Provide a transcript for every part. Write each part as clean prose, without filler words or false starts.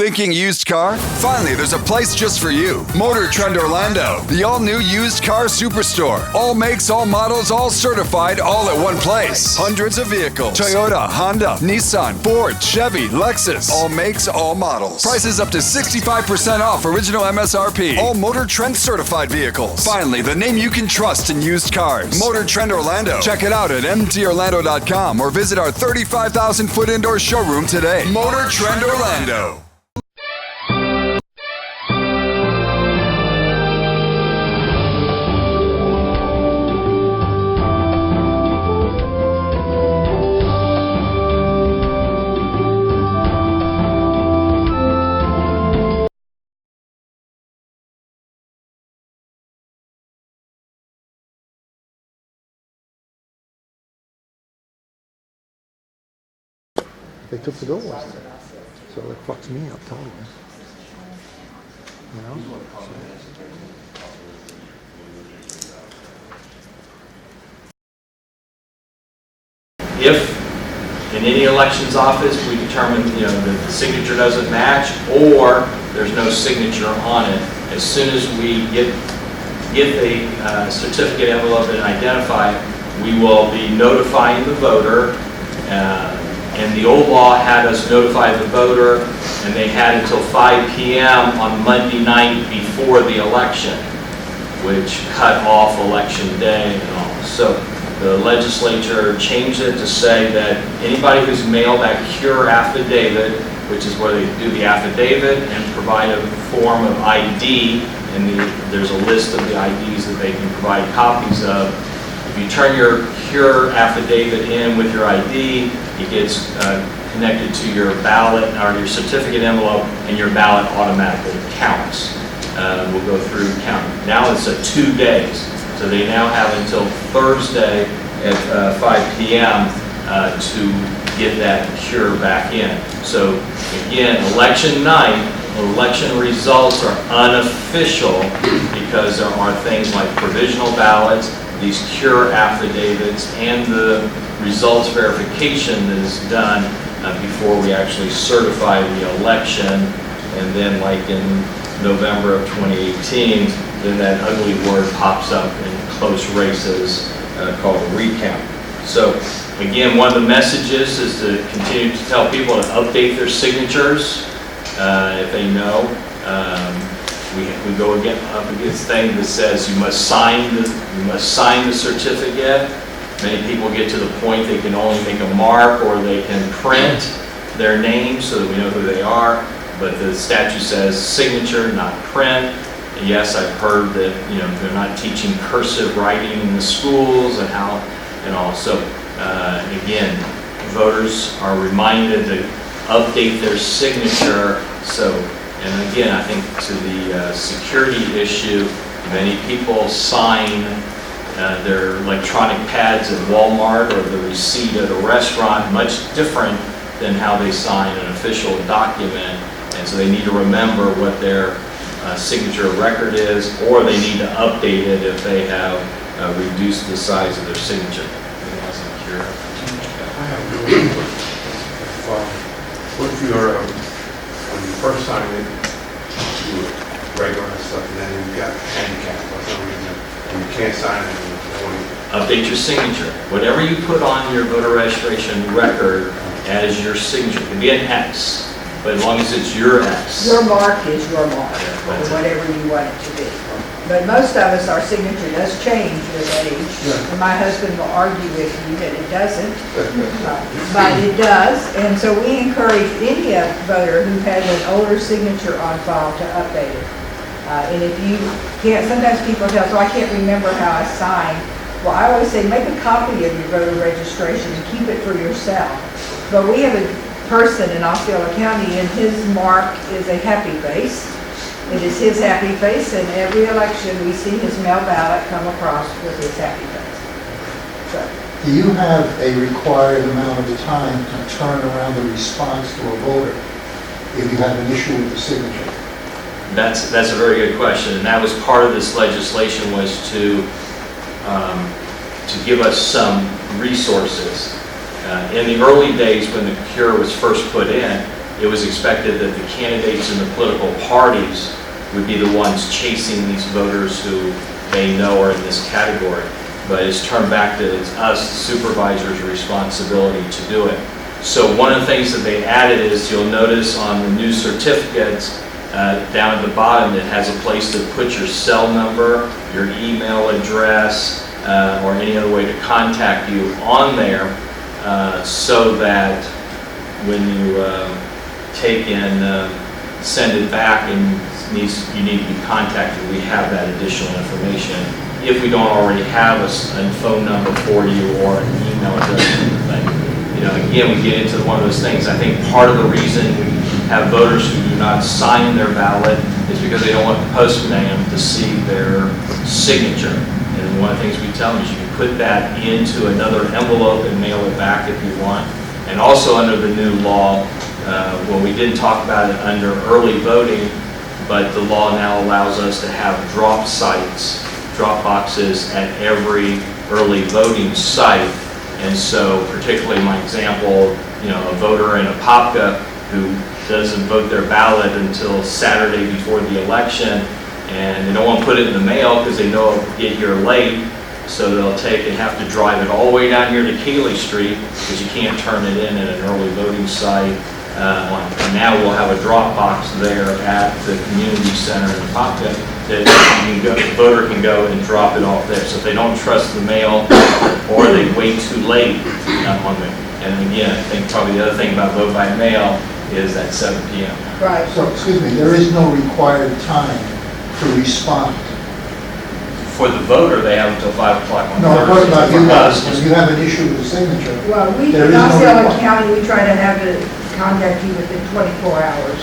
Thinking used car? Finally, there's a place just for you. Motor Trend Orlando, the all-new used car superstore. All makes, all models, all certified, all at one place. Hundreds of vehicles. Toyota, Honda, Nissan, Ford, Chevy, Lexus. All makes, all models. Prices up to 65% off original MSRP. All Motor Trend certified vehicles. Finally, the name you can trust in used cars. Motor Trend Orlando. Check it out at mtorlando.com or visit our 35,000-foot indoor showroom today. Motor Trend Orlando. They took the goal last time, so it fucks me up totally. You know? If in any elections office we determine that the signature doesn't match or there's no signature on it, as soon as we get the certificate envelope and identify it, we will be notifying the voter. And the old law had us notify the voter, and they had until 5 p.m. on Monday night before the election, which cut off election day and all. So the legislature changed it to say that anybody who's mailed that cure affidavit, which is where they do the affidavit and provide a form of ID, and there's a list of the IDs that they can provide copies of. If you turn your cure affidavit in with your ID, it gets connected to your ballot or your certificate envelope, and your ballot automatically counts. We'll go through counting. Now it's 2 days, so they now have until Thursday at 5 p.m. To get that cure back in. So again, election night, election results are unofficial because there are things like provisional ballots, these cure affidavits, and the results verification that is done before we actually certify the election. And then like in November of 2018, then that ugly word pops up in close races called a recount. So again, one of the messages is to continue to tell people to update their signatures if they know. We go up against thing that says you must sign the certificate. Many people get to the point they can only make a mark or they can print their name so that we know who they are. But the statute says signature, not print. And yes, I've heard that they're not teaching cursive writing in the schools and how and all. So again, voters are reminded to update their signature. So. And again, I think to the security issue, many people sign their electronic pads at Walmart or the receipt at a restaurant much different than how they sign an official document. And so they need to remember what their signature record is, or they need to update it if they have reduced the size of their signature. Anyone else on cure? I have no question. What if you're when you first sign it, you were regular and stuff, and then you got handicapped for some reason, and you can't sign it anymore? Update your signature. Whatever you put on your voter registration record as your signature, it can be an X, but as long as it's your X. Your mark is your mark, or whatever you want it to be. But most of us, our signature does change with age. And my husband will argue with you that it doesn't, but it does. And so we encourage any voter who has an older signature on file to update it. And if you can't, sometimes people tell, so I can't remember how I signed. Well, I always say make a copy of your voter registration and keep it for yourself. But we have a person in Osceola County, and his mark is a happy face. It is his happy face, and every election we see his mail ballot come across with his happy face. So. Do you have a required amount of time to turn around the response to a voter if you have an issue with the signature? That's a very good question, and that was part of this legislation, was to give us some resources. In the early days when the cure was first put in, it was expected that the candidates in the political parties would be the ones chasing these voters who they know are in this category. But it's turned back that it's us, the supervisor's responsibility to do it. So one of the things that they added is, you'll notice on the new certificates, down at the bottom, it has a place to put your cell number, your email address, or any other way to contact you on there, so that when you take and send it back and you need to be contacted, we have that additional information. If we don't already have a phone number for you or an email address or anything. You know, again, we get into one of those things. I think part of the reason we have voters who do not sign their ballot is because they don't want the postman to see their signature. And one of the things we tell them is you can put that into another envelope and mail it back if you want. And also under the new law, well, we didn't talk about it under early voting, but the law now allows us to have drop sites, drop boxes at every early voting site. And so particularly my example, you know, a voter in Apopka who doesn't vote their ballot until Saturday before the election, and they don't want to put it in the mail because they know it'll get here late, so they'll take and have to drive it all the way down here to Cayley Street because you can't turn it in at an early voting site. And now we'll have a drop box there at the community center in Apopka that the voter can go and drop it off there. So if they don't trust the mail or they wait too late on it. And again, I think probably the other thing about vote by mail is at 7 p.m. Right. So, excuse me, there is no required time to respond. For the voter, they have until 5 o'clock on No, I'm talking about you guys, Thursday. when you have an issue with the signature. Well, we, There in is no Osceola requirement. County, we try to have to contact you within 24 hours.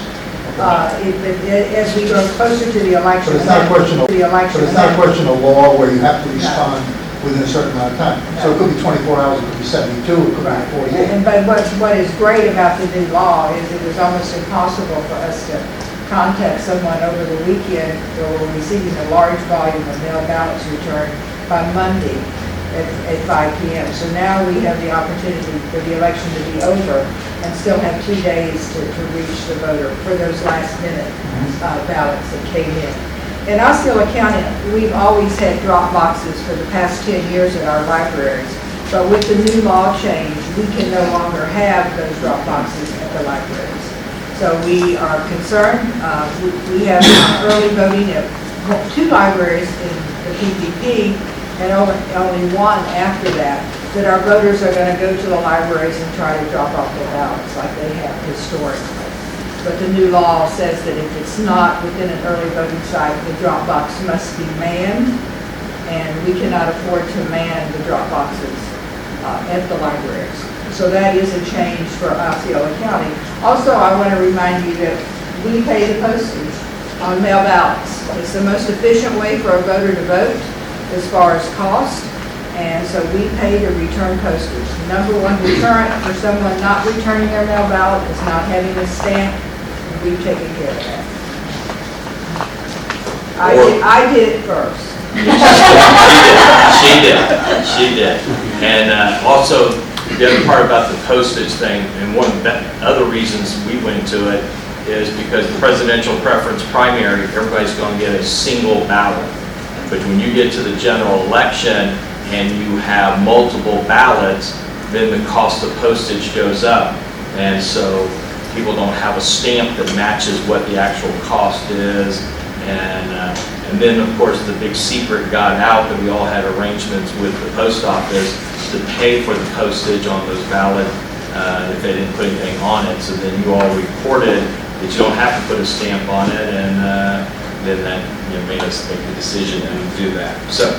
As we go closer to the election. But it's not a question of, The election. but it's not a question of law where you have to respond within a certain amount of time. So it could be 24 hours, it could be 72, it could Right. be 48. But what is great about the new law is it was almost impossible for us to contact someone over the weekend or when receiving a large volume of mail ballots returned by Monday at 5 p.m. So now we have the opportunity for the election to be over and still have 2 days to reach the voter for those last minute ballots that came in. In Osceola County, we've always had drop boxes for the past 10 years at our libraries. But with the new law change, we can no longer have those drop boxes at the libraries. So we are concerned. We have early voting at 2 libraries in the PPP and only 1 after that our voters are going to go to the libraries and try to drop off their ballots like they have historically. But the new law says that if it's not within an early voting site, the drop box must be manned, and we cannot afford to man the drop boxes at the libraries. So that is a change for Osceola County. Also, I want to remind you that we pay the postage on mail ballots. It's the most efficient way for a voter to vote as far as cost, and so we pay the return postage. Number one deterrent for someone not returning their mail ballot is not having a stamp. We've taken care of that. I did it first. She did. And also, the other part about the postage thing, and one of the other reasons we went to it is because the presidential preference primary, everybody's going to get a single ballot. But when you get to the general election and you have multiple ballots, then the cost of postage goes up. And so people don't have a stamp that matches what the actual cost is. And then, of course, the big secret got out that we all had arrangements with the post office to pay for the postage on those ballots if they didn't put anything on it. So then you all reported that you don't have to put a stamp on it, and then that made us make the decision and do that. So,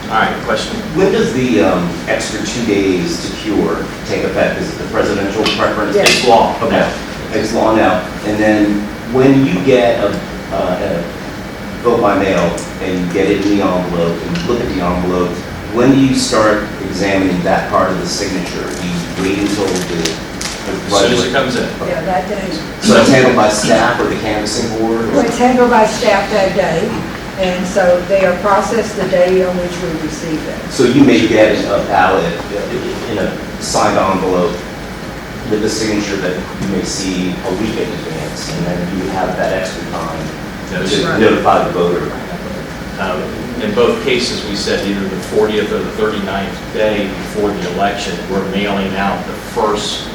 all right, question? When does the extra 2 days to cure take effect? Is it the presidential preference? Yes. It's law. Okay, it's law now. And then when you get a vote by mail and you get it in the envelope and you look at the envelope, when do you start examining that part of the signature? Do you wait until As soon as it comes in. Yeah, that day. So it's handled by staff or the canvassing board? Well, it's handled by staff that day, and so they are processed the day on which we receive them. So you may get a ballot in a signed envelope with the signature that you may see a week in advance, and then you would have that extra time That's to right. notify the voter. In both cases, we said either the 40th or the 39th day before the election, we're mailing out the first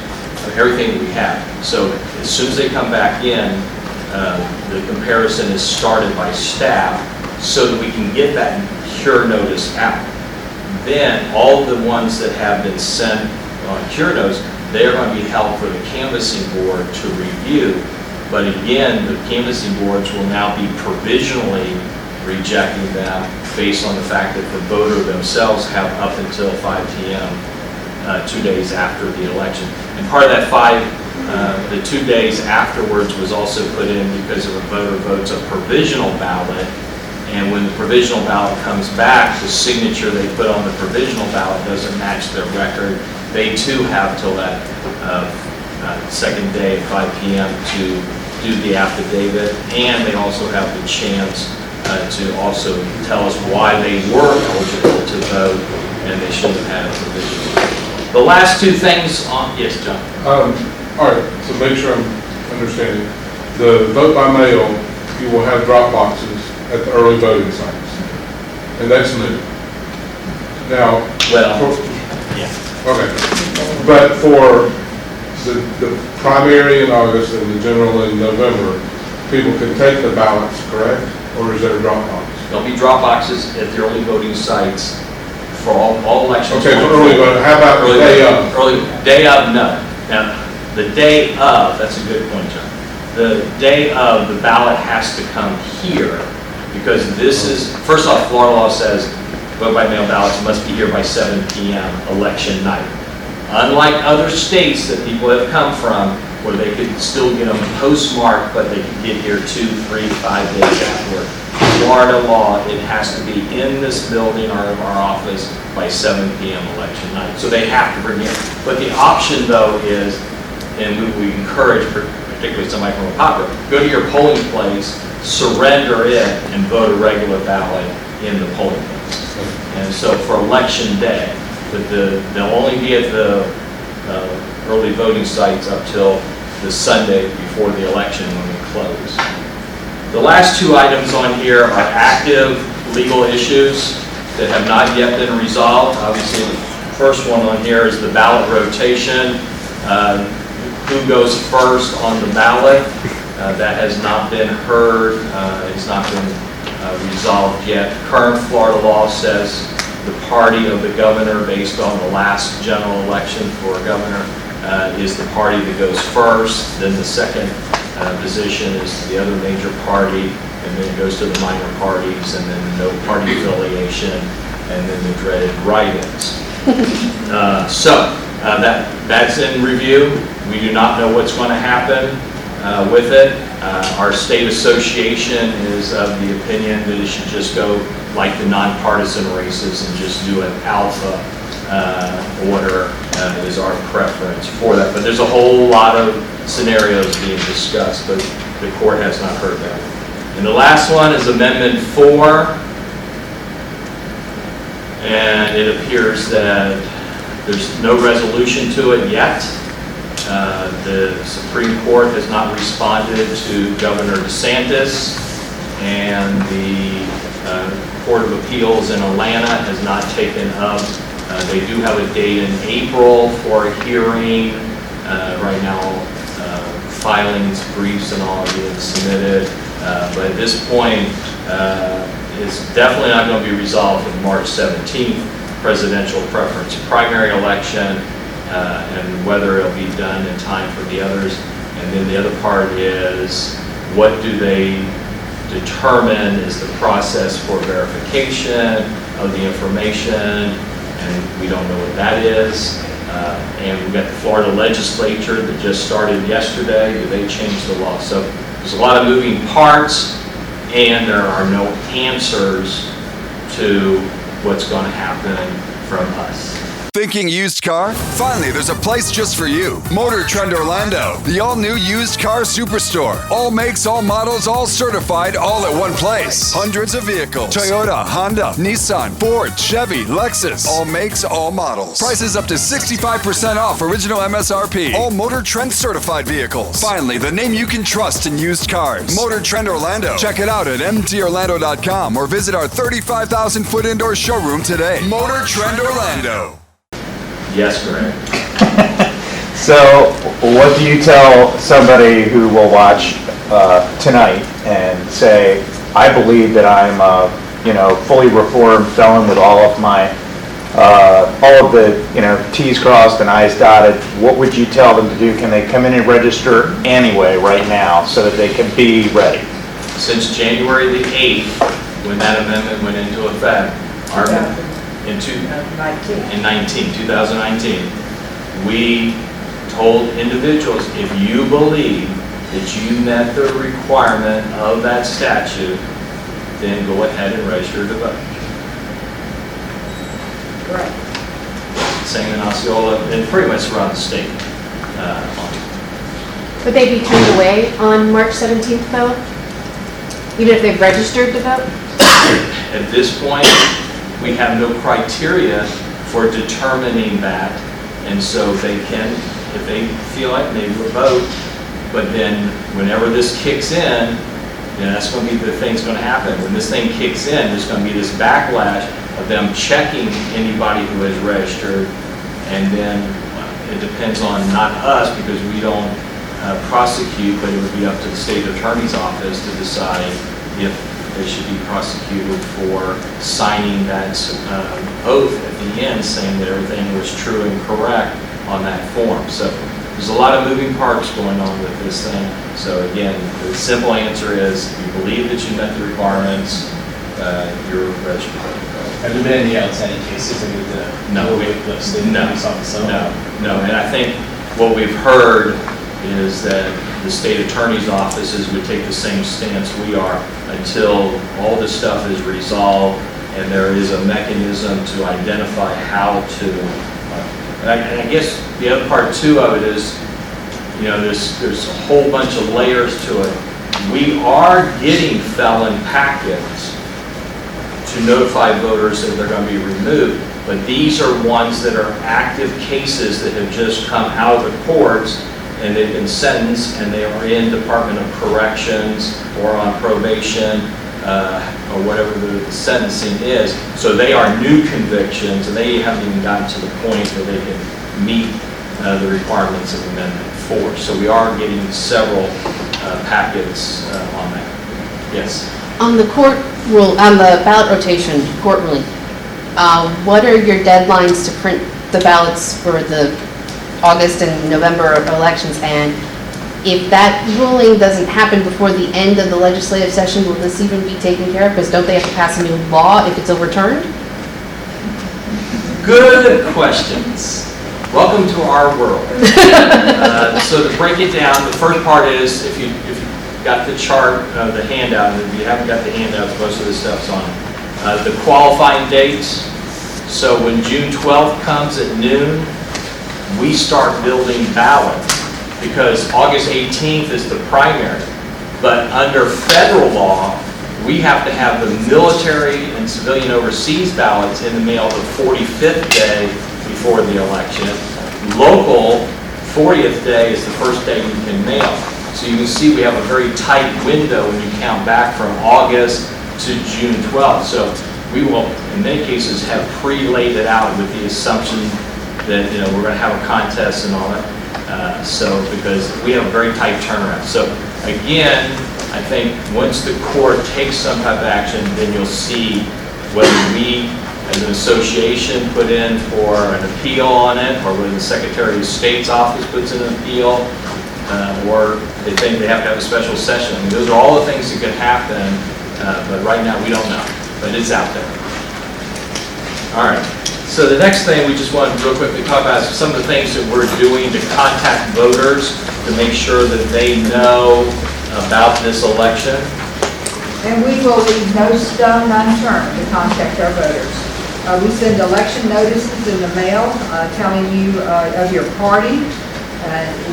of everything that we have. So as soon as they come back in, the comparison is started by staff so that we can get that cure notice out. Then all the ones that have been sent on cure notice, they're going to be held for the canvassing board to review. But again, the canvassing boards will now be provisionally rejecting them based on the fact that the voter themselves have up until 5 p.m. 2 days after the election. And part of that the 2 days afterwards was also put in because if a voter votes a provisional ballot, and when the provisional ballot comes back, the signature they put on the provisional ballot doesn't match their record. They too have till that second day at 5 p.m. to do the affidavit, and they also have the chance to also tell us why they were eligible to vote and they shouldn't have had a provisional. The last two things on, yes, John? All right, so make sure I'm understanding. The vote by mail, you will have drop boxes at the early voting sites, and that's new. Now, Well, yeah. okay, but for the primary in August and the general in November, people can take the ballots, correct? Or is there a drop box? There'll be drop boxes at the early voting sites for all elections. Okay, for early voting, how about the day of? Early, day of, no. Now, the day of, that's a good point, John. The day of, the ballot has to come here because this is, first off, Florida law says vote by mail ballots must be here by 7 p.m. election night. Unlike other states that people have come from, where they could still get them postmarked, but they could get here 2, 3, 5 days afterward. Florida law, it has to be in this building or our office by 7 p.m. election night. So they have to bring it. But the option, though, is, and we encourage, particularly somebody from a popper, go to your polling place, surrender it, and vote a regular ballot in the polling place. And so for election day, but they'll only be at the early voting sites up till the Sunday before the election when we close. The last two items on here are active legal issues that have not yet been resolved. Obviously, the first one on here is the ballot rotation. Who goes first on the ballot? That has not been heard. It's not been resolved yet. Current Florida law says the party of the governor, based on the last general election for governor, is the party that goes first. Then the second position is the other major party, and then it goes to the minor parties, and then no party affiliation, and then the dreaded write-ins. That's in review. We do not know what's going to happen with it. Our state association is of the opinion that it should just go like the nonpartisan races and just do an alpha order is our preference for that. But there's a whole lot of scenarios being discussed, but the court has not heard that. And the last one is Amendment 4. And it appears that there's no resolution to it yet. The Supreme Court has not responded to Governor DeSantis, and the Court of Appeals in Atlanta has not taken up. They do have a date in April for a hearing. Right now, filings, briefs, and all are being submitted. But at this point, it's definitely not going to be resolved in March 17th presidential preference primary election, and whether it'll be done in time for the others. And then the other part is, what do they determine is the process for verification of the information, and we don't know what that is. And we've got the Florida legislature that just started yesterday. Do they change the law? So there's a lot of moving parts, and there are no answers to what's going to happen from us. Thinking used car? Finally, there's a place just for you. Motor Trend Orlando, the all-new used car superstore. All makes, all models, all certified, all at one place. Hundreds of vehicles. Toyota, Honda, Nissan, Ford, Chevy, Lexus. All makes, all models. Prices up to 65% off original MSRP. All Motor Trend certified vehicles. Finally, the name you can trust in used cars. Motor Trend Orlando. Check it out at mtorlando.com or visit our 35,000-foot indoor showroom today. Motor Trend Orlando. Yes, Greg. So, what do you tell somebody who will watch tonight and say, I believe that I'm a, fully reformed felon with all of my, all of the, T's crossed and I's dotted? What would you tell them to do? Can they come in and register anyway right now so that they can be ready? Since January the 8th, when that amendment went into effect, in 2019, we told individuals, if you believe that you met the requirement of that statute, then go ahead and register to vote. Right. Same in Osceola and pretty much around the state. Would they be turned away on March 17th though? Even if they've registered to vote? At this point, we have no criteria for determining that, and so they can, if they feel like maybe we'll vote, but then whenever this kicks in, that's going to be the thing's going to happen. When this thing kicks in, there's going to be this backlash of them checking anybody who has registered, and then it depends on not us because we don't prosecute, but it would be up to the state attorney's office to decide if they should be prosecuted for signing that oath at the end saying that everything was true and correct on that form. So there's a lot of moving parts going on with this thing. So again, the simple answer is if you believe that you met the requirements, you're registered. Have there been any outstanding cases that need to No. the state attorney's office? No, and I think what we've heard is that the state attorney's offices would take the same stance we are until all this stuff is resolved and there is a mechanism to identify how to. And I guess the other part too of it is, there's a whole bunch of layers to it. We are getting felon packets to notify voters that they're going to be removed, but these are ones that are active cases that have just come out of the courts and they've been sentenced and they are in Department of Corrections or on probation or whatever the sentencing is. So they are new convictions and they haven't even gotten to the point where they can meet the requirements of Amendment 4. So we are getting several packets on that. Yes? On the court rule, on the ballot rotation court ruling, what are your deadlines to print the ballots for the August and November elections? And if that ruling doesn't happen before the end of the legislative session, will this even be taken care of? Because don't they have to pass a new law if it's overturned? Good questions. Welcome to our world. So to break it down, the first part is if you got the chart, the handout, and if you haven't got the handouts, most of the stuff's on it. The qualifying dates. So when June 12th comes at noon, we start building ballots because August 18th is the primary. But under federal law, we have to have the military and civilian overseas ballots in the mail the 45th day before the election. Local, 40th day is the first day you can mail. So you can see we have a very tight window when you count back from August to June 12th. So we will, in many cases, have pre-laid it out with the assumption that we're going to have a contest and all that. Because we have a very tight turnaround. So again, I think once the court takes some type of action, then you'll see whether we, as an association, put in for an appeal on it, or whether the Secretary of State's office puts in an appeal, or they think they have to have a special session. I mean, those are all the things that could happen, but right now we don't know. But it's out there. All right. So the next thing we just wanted to real quickly talk about is some of the things that we're doing to contact voters to make sure that they know about this election. And we will leave no stone unturned to contact our voters. We send election notices in the mail telling you of your party.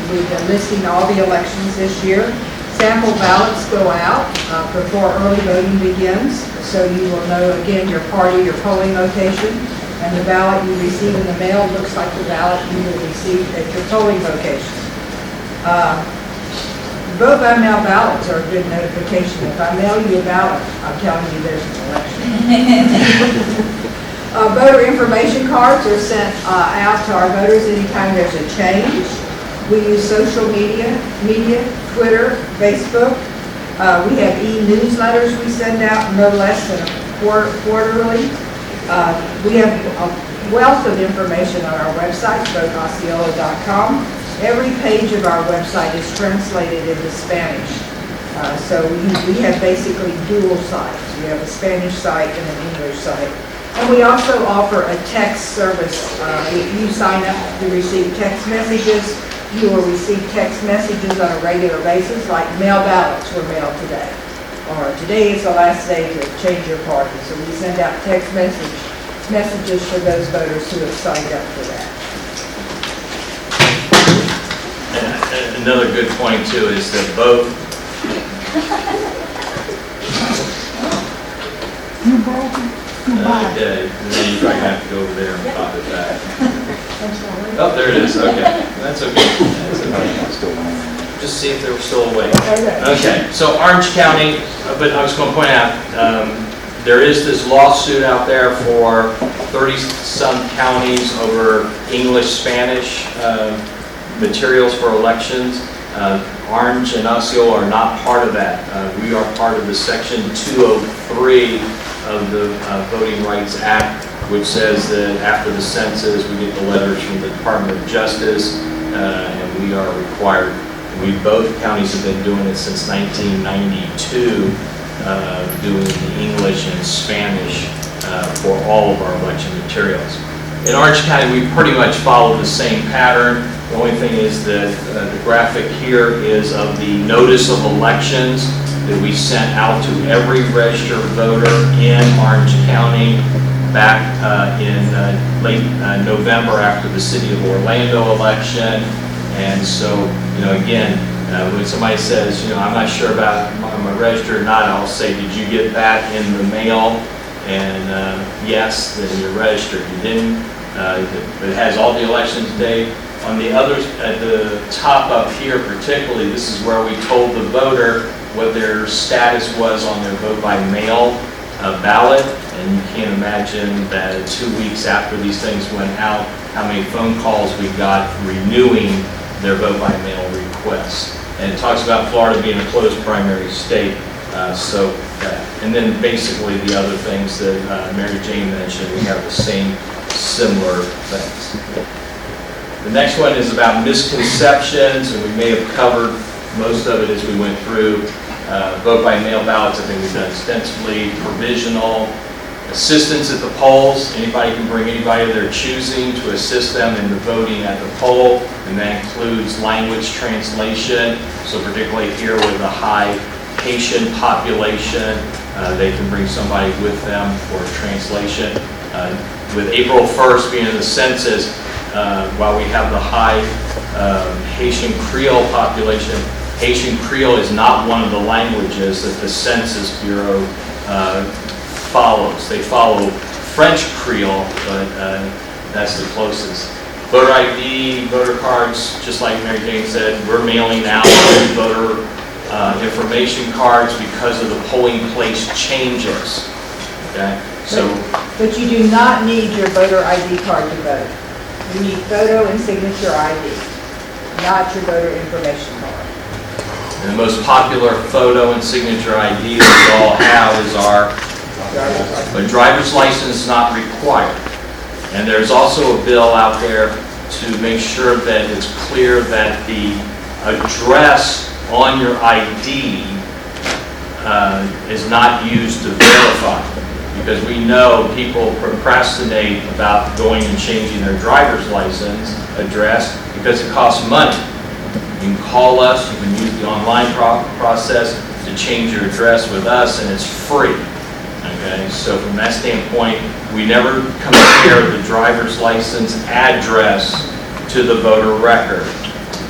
We've been listing all the elections this year. Sample ballots go out before early voting begins, so you will know, again, your party, your polling location, and the ballot you receive in the mail looks like the ballot you will receive at your polling location. Vote by mail ballots are a good notification. If I mail you a ballot, I'm telling you there's an election. Voter information cards are sent out to our voters anytime there's a change. We use social media, Twitter, Facebook. We have e-newsletters we send out no less than quarterly. We have a wealth of information on our website, voteosceola.com. Every page of our website is translated into Spanish. So we have basically dual sites. We have a Spanish site and an English site. And we also offer a text service. If you sign up to receive text messages, you will receive text messages on a regular basis, like mail ballots were mailed today. Or today is the last day to change your party. So we send out text messages for those voters who have signed up for that. And another good point too is that both. Okay, and then you probably have to go over there and pop it back. Oh, there it is, okay. That's okay. Just see if they were still awake. Okay, so Orange County, but I was going to point out, there is this lawsuit out there for 30-some counties over English-Spanish materials for elections. Orange and Osceola are not part of that. We are part of the Section 203 of the Voting Rights Act, which says that after the census, we get the letters from the Department of Justice, and we are required. Both counties have been doing it since 1992, doing the English and Spanish for all of our election materials. In Orange County, we pretty much follow the same pattern. The only thing is that the graphic here is of the notice of elections that we sent out to every registered voter in Orange County back in late November after the City of Orlando election. And so, again, when somebody says, I'm not sure about am I registered or not, I'll say, did you get that in the mail? And yes, then you're registered. You didn't. It has all the elections date. On the others, at the top up here particularly, this is where we told the voter what their status was on their vote by mail ballot. And you can't imagine that 2 weeks after these things went out, how many phone calls we got renewing their vote by mail requests. And it talks about Florida being a closed primary state. And then basically the other things that Mary Jane mentioned, we have the same similar things. The next one is about misconceptions, and we may have covered most of it as we went through. Vote by mail ballots, I think we've done extensively. Provisional assistance at the polls. Anybody can bring anybody of their choosing to assist them in the voting at the poll, and that includes language translation. So particularly here with a high Haitian population, they can bring somebody with them for translation. With April 1st being the census, while we have the high Haitian Creole population, Haitian Creole is not one of the languages that the Census Bureau follows. They follow French Creole, but that's the closest. Voter ID, voter cards, just like Mary Jane said, we're mailing out voter information cards because of the polling place changes. Okay, so. But you do not need your voter ID card to vote. You need photo and signature ID, not your voter information card. And the most popular photo and signature ID that we all have is our driver's license, not required. And there's also a bill out there to make sure that it's clear that the address on your ID is not used to verify. Because we know people procrastinate about going and changing their driver's license address because it costs money. You can call us, you can use the online process to change your address with us, and it's free. Okay, so from that standpoint, we never compare the driver's license address to the voter record.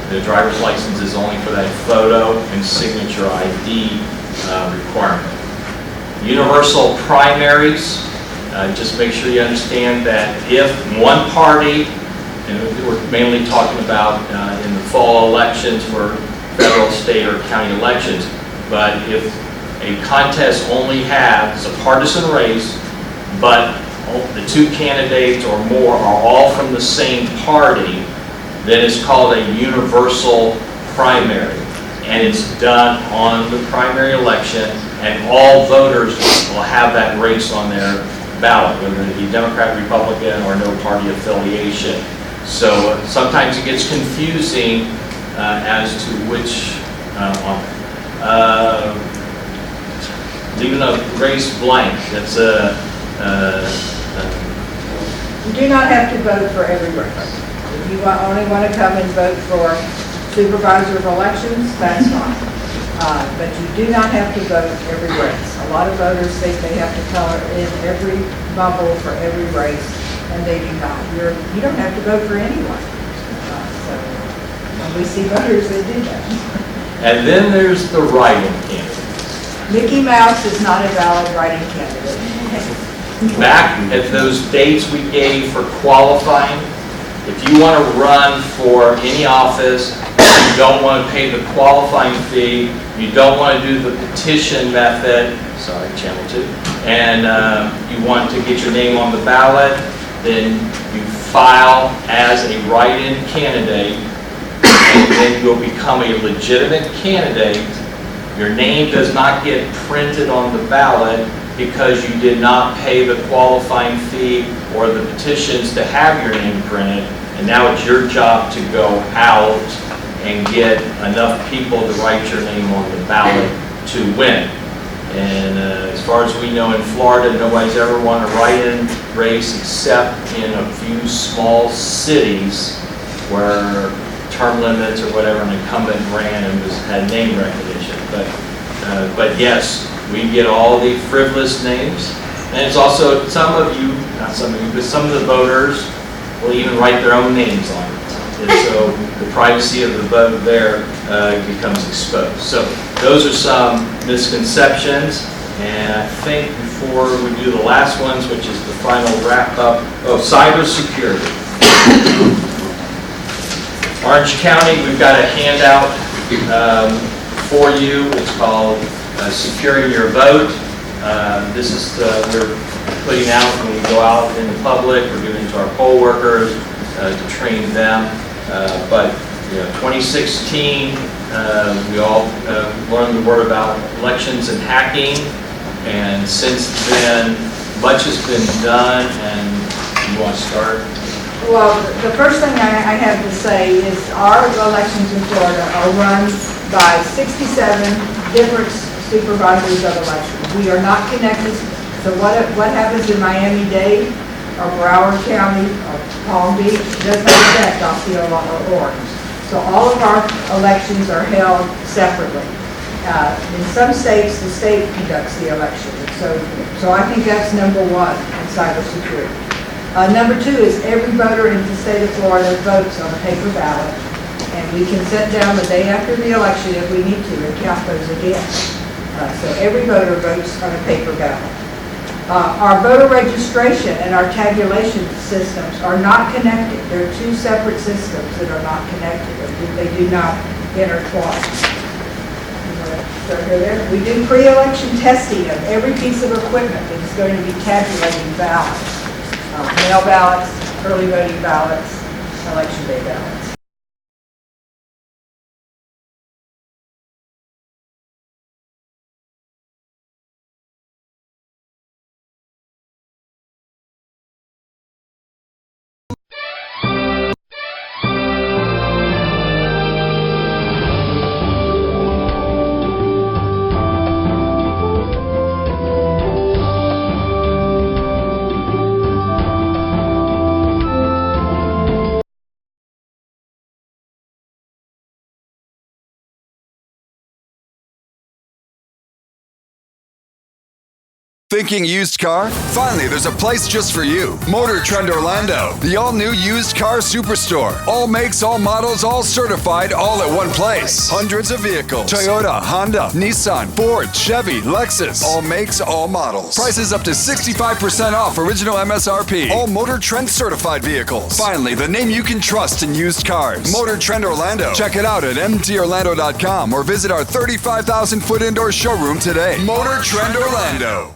The driver's license is only for that photo and signature ID requirement. Universal primaries, just make sure you understand that if one party, and we're mainly talking about in the fall elections for federal, state, or county elections, but if a contest only has a partisan race, but the two candidates or more are all from the same party, then it's called a universal primary. And it's done on the primary election, and all voters will have that race on their ballot, whether it be Democrat, Republican, or no party affiliation. So sometimes it gets confusing as to which, leaving a race blank, that's You do not have to vote for every race. If you only want to come and vote for supervisor of elections, that's fine. But you do not have to vote every race. A lot of voters think they have to color in every bubble for every race, and they do not. You don't have to vote for anyone. So when we see voters that do that. and then there's the write-in candidate. Mickey Mouse is not a valid write-in candidate. Back at those dates we gave for qualifying, if you want to run for any office, you don't want to pay the qualifying fee, you don't want to do the petition method, sorry, channel 2, and you want to get your name on the ballot, then you file as a write-in candidate, and then you'll become a legitimate candidate. Your name does not get printed on the ballot because you did not pay the qualifying fee or the petitions to have your name printed, and now it's your job to go out and get enough people to write your name on the ballot to win. And as far as we know in Florida, nobody's ever won a write-in race except in a few small cities where term limits or whatever, an incumbent ran and had name recognition. But yes, we get all the frivolous names. And it's also, some of you, not some of you, but some of the voters will even write their own names on it. And so the privacy of the vote there becomes exposed. So those are some misconceptions. And I think before we do the last ones, which is the final wrap up, cybersecurity. Orange County, we've got a handout for you. It's called Securing Your Vote. This is we're putting out when we go out in the public. We're giving it to our poll workers to train them. But 2016, we all learned the word about elections and hacking, and since then, much has been done. And you want to start? Well, the first thing I have to say is our elections in Florida are run by 67 different supervisors of elections. We are not connected. So what happens in Miami-Dade or Broward County or Palm Beach does not affect Osceola or Orange. So all of our elections are held separately. In some states, the state conducts the election. So I think that's number one in cybersecurity. Number two is every voter in the state of Florida votes on a paper ballot, and we can sit down the day after the election if we need to and count those again. So every voter votes on a paper ballot. Our voter registration and our tabulation systems are not connected. They're two separate systems that are not connected. They do not intertwine. We do pre-election testing of every piece of equipment that is going to be tabulating ballots. Mail ballots, early voting ballots, election day ballots. Thinking used car? Finally, there's a place just for you. Motor Trend Orlando, the all-new used car superstore. All makes, all models, all certified, all at one place. Hundreds of vehicles. Toyota, Honda, Nissan, Ford, Chevy, Lexus. All makes, all models. Prices up to 65% off original MSRP. All Motor Trend certified vehicles. Finally, the name you can trust in used cars. Motor Trend Orlando. Check it out at mtorlando.com or visit our 35,000-foot indoor showroom today. Motor Trend Orlando.